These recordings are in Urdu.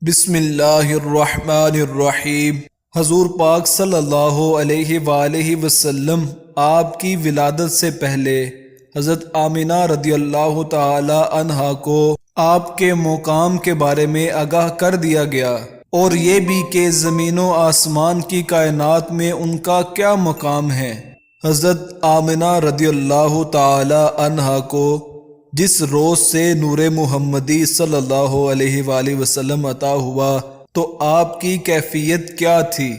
بسم اللہ الرحمن الرحیم۔ حضور پاک صلی اللہ علیہ وآلہ وسلم آپ کی ولادت سے پہلے حضرت آمنہ رضی اللہ تعالی عنہا کو آپ کے مقام کے بارے میں آگاہ کر دیا گیا، اور یہ بھی کہ زمین و آسمان کی کائنات میں ان کا کیا مقام ہے۔ حضرت آمنہ رضی اللہ تعالی عنہا کو جس روز سے نور محمدی صلی اللہ علیہ وآلہ وسلم عطا ہوا تو آپ کی کیفیت کیا تھی؟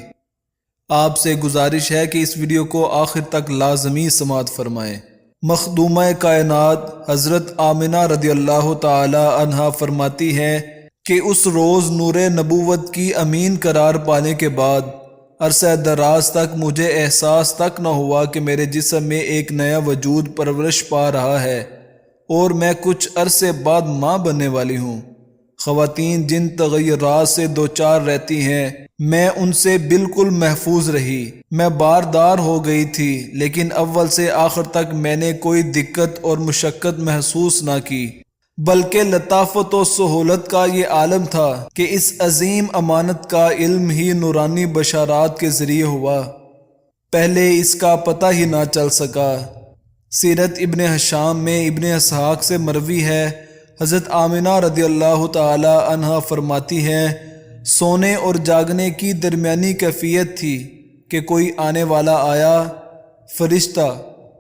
آپ سے گزارش ہے کہ اس ویڈیو کو آخر تک لازمی سماعت فرمائیں۔ مخدومہ کائنات حضرت آمنہ رضی اللہ تعالی عنہا فرماتی ہیں کہ اس روز نور نبوت کی امین قرار پانے کے بعد عرصہ دراز تک مجھے احساس تک نہ ہوا کہ میرے جسم میں ایک نیا وجود پرورش پا رہا ہے اور میں کچھ عرصے بعد ماں بننے والی ہوں۔ خواتین جن تغیرات سے دوچار رہتی ہیں میں ان سے بالکل محفوظ رہی۔ میں باردار ہو گئی تھی لیکن اول سے آخر تک میں نے کوئی دقت اور مشقت محسوس نہ کی، بلکہ لطافت و سہولت کا یہ عالم تھا کہ اس عظیم امانت کا علم ہی نورانی بشارات کے ذریعے ہوا، پہلے اس کا پتہ ہی نہ چل سکا۔ سیرت ابن ہشام میں ابن اسحاق سے مروی ہے، حضرت آمنہ رضی اللہ تعالی عنہا فرماتی ہیں سونے اور جاگنے کی درمیانی کیفیت تھی کہ کوئی آنے والا آیا، فرشتہ،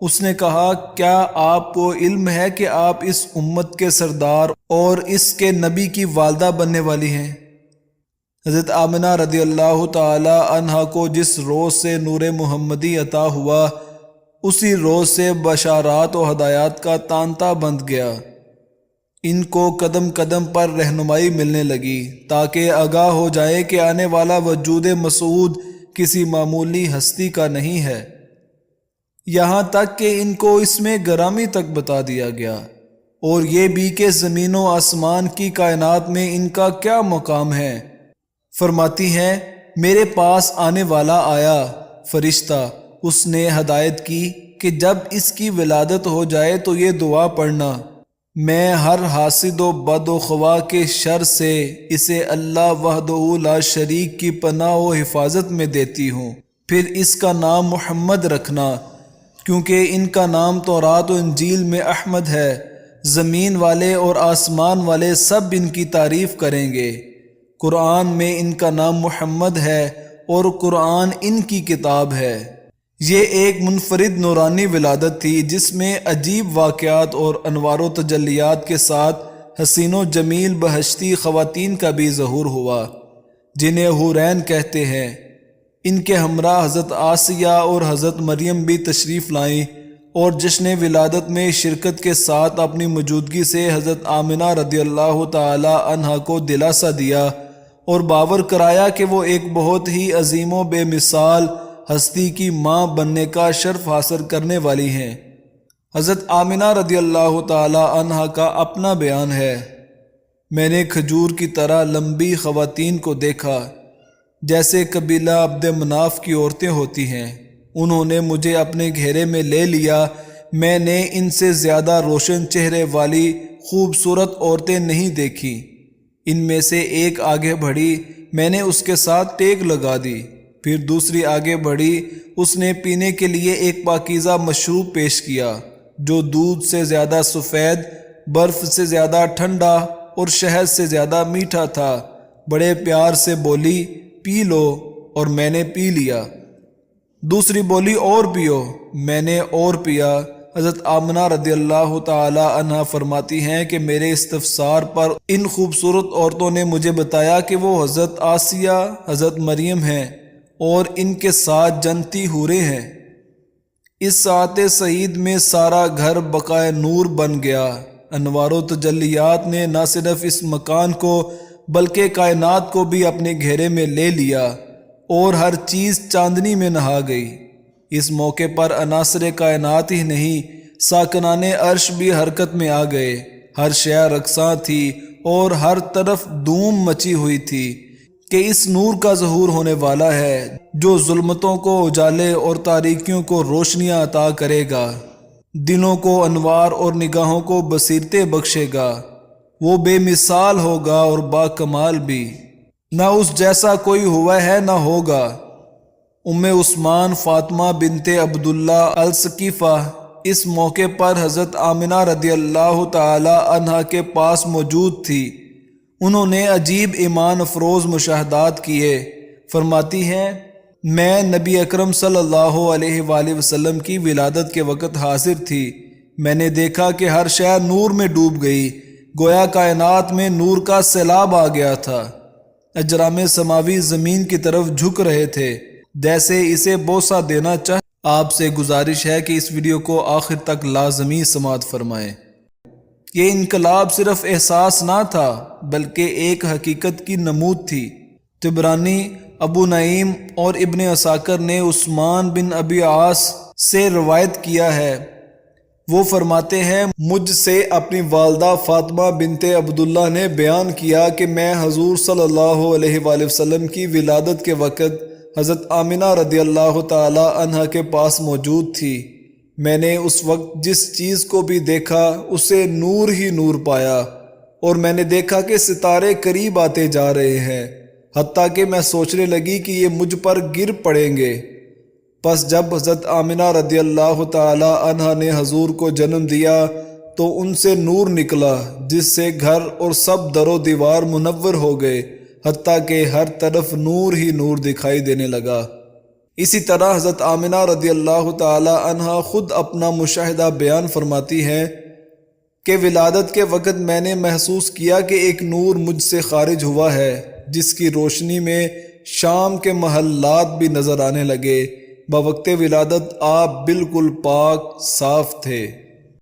اس نے کہا کیا آپ کو علم ہے کہ آپ اس امت کے سردار اور اس کے نبی کی والدہ بننے والی ہیں؟ حضرت آمنہ رضی اللہ تعالی عنہا کو جس روز سے نور محمدی عطا ہوا اسی روز سے بشارات و ہدایات کا تانتا بند گیا۔ ان کو قدم قدم پر رہنمائی ملنے لگی تاکہ آگاہ ہو جائے کہ آنے والا وجود مسعود کسی معمولی ہستی کا نہیں ہے، یہاں تک کہ ان کو اس میں گرامی تک بتا دیا گیا، اور یہ بھی کہ زمین و آسمان کی کائنات میں ان کا کیا مقام ہے۔ فرماتی ہیں میرے پاس آنے والا آیا، فرشتہ، اس نے ہدایت کی کہ جب اس کی ولادت ہو جائے تو یہ دعا پڑھنا، میں ہر حاسد و بد و خواہ کے شر سے اسے اللہ وحدہ لا شریک کی پناہ و حفاظت میں دیتی ہوں، پھر اس کا نام محمد رکھنا، کیونکہ ان کا نام تورات و انجیل میں احمد ہے، زمین والے اور آسمان والے سب ان کی تعریف کریں گے۔ قرآن میں ان کا نام محمد ہے اور قرآن ان کی کتاب ہے۔ یہ ایک منفرد نورانی ولادت تھی جس میں عجیب واقعات اور انوار و تجلیات کے ساتھ حسین و جمیل بہشتی خواتین کا بھی ظہور ہوا جنہیں حورین کہتے ہیں۔ ان کے ہمراہ حضرت آسیہ اور حضرت مریم بھی تشریف لائیں اور جشن ولادت میں شرکت کے ساتھ اپنی موجودگی سے حضرت آمنہ رضی اللہ تعالی عنہا کو دلاسا دیا اور باور کرایا کہ وہ ایک بہت ہی عظیم و بے مثال ہستی کی ماں بننے کا شرف حاصل کرنے والی ہیں۔ حضرت آمنہ رضی اللہ تعالی عنہا کا اپنا بیان ہے، میں نے کھجور کی طرح لمبی خواتین کو دیکھا جیسے قبیلہ عبد مناف کی عورتیں ہوتی ہیں، انہوں نے مجھے اپنے گھیرے میں لے لیا، میں نے ان سے زیادہ روشن چہرے والی خوبصورت عورتیں نہیں دیکھیں، ان میں سے ایک آگے بڑھی، میں نے اس کے ساتھ ٹیک لگا دی، پھر دوسری آگے بڑھی، اس نے پینے کے لیے ایک پاکیزہ مشروب پیش کیا جو دودھ سے زیادہ سفید، برف سے زیادہ ٹھنڈا اور شہد سے زیادہ میٹھا تھا، بڑے پیار سے بولی پی لو، اور میں نے پی لیا۔ دوسری بولی اور پیو، میں نے اور پیا۔ حضرت آمنہ رضی اللہ تعالی عنہا فرماتی ہیں کہ میرے استفسار پر ان خوبصورت عورتوں نے مجھے بتایا کہ وہ حضرت آسیہ، حضرت مریم ہیں اور ان کے ساتھ جنتی حوریں ہیں۔ اس ساعت سعید میں سارا گھر بقائے نور بن گیا، انوار و تجلیات نے نہ صرف اس مکان کو بلکہ کائنات کو بھی اپنے گھیرے میں لے لیا اور ہر چیز چاندنی میں نہا گئی۔ اس موقع پر عناصر کائنات ہی نہیں ساکنان عرش بھی حرکت میں آ گئے، ہر شے رقصاں تھی اور ہر طرف دھوم مچی ہوئی تھی کہ اس نور کا ظہور ہونے والا ہے جو ظلمتوں کو اجالے اور تاریکیوں کو روشنیاں عطا کرے گا، دلوں کو انوار اور نگاہوں کو بصیرتیں بخشے گا، وہ بے مثال ہوگا اور با کمال بھی۔ نہ اس جیسا کوئی ہوا ہے نہ ہوگا۔ ام عثمان فاطمہ بنت عبداللہ الثقیفہ اس موقع پر حضرت آمنہ رضی اللہ تعالی عنہا کے پاس موجود تھی۔ انہوں نے عجیب ایمان افروز مشاہدات کیے۔ فرماتی ہیں، میں نبی اکرم صلی اللہ علیہ وآلہ وسلم کی ولادت کے وقت حاضر تھی۔ میں نے دیکھا کہ ہر شے نور میں ڈوب گئی، گویا کائنات میں نور کا سیلاب آ گیا تھا۔ اجرام سماوی زمین کی طرف جھک رہے تھے جیسے اسے بوسہ دینا چاہے۔ آپ سے گزارش ہے کہ اس ویڈیو کو آخر تک لازمی سماعت فرمائیں۔ یہ انقلاب صرف احساس نہ تھا بلکہ ایک حقیقت کی نمود تھی۔ طبرانی، ابو نعیم اور ابن عساکر نے عثمان بن ابی عاص سے روایت کیا ہے، وہ فرماتے ہیں، مجھ سے اپنی والدہ فاطمہ بنت عبداللہ نے بیان کیا کہ میں حضور صلی اللہ علیہ وآلہ وسلم کی ولادت کے وقت حضرت آمنہ رضی اللہ تعالی عنہا کے پاس موجود تھی۔ میں نے اس وقت جس چیز کو بھی دیکھا اسے نور ہی نور پایا، اور میں نے دیکھا کہ ستارے قریب آتے جا رہے ہیں، حتیٰ کہ میں سوچنے لگی کہ یہ مجھ پر گر پڑیں گے۔ پس جب حضرت آمنہ رضی اللہ تعالی عنہا نے حضور کو جنم دیا تو ان سے نور نکلا جس سے گھر اور سب در و دیوار منور ہو گئے، حتیٰ کہ ہر طرف نور ہی نور دکھائی دینے لگا۔ اسی طرح حضرت آمنہ رضی اللہ تعالی عنہا خود اپنا مشاہدہ بیان فرماتی ہیں کہ ولادت کے وقت میں نے محسوس کیا کہ ایک نور مجھ سے خارج ہوا ہے، جس کی روشنی میں شام کے محلات بھی نظر آنے لگے۔ بوقت ولادت آپ بالکل پاک صاف تھے۔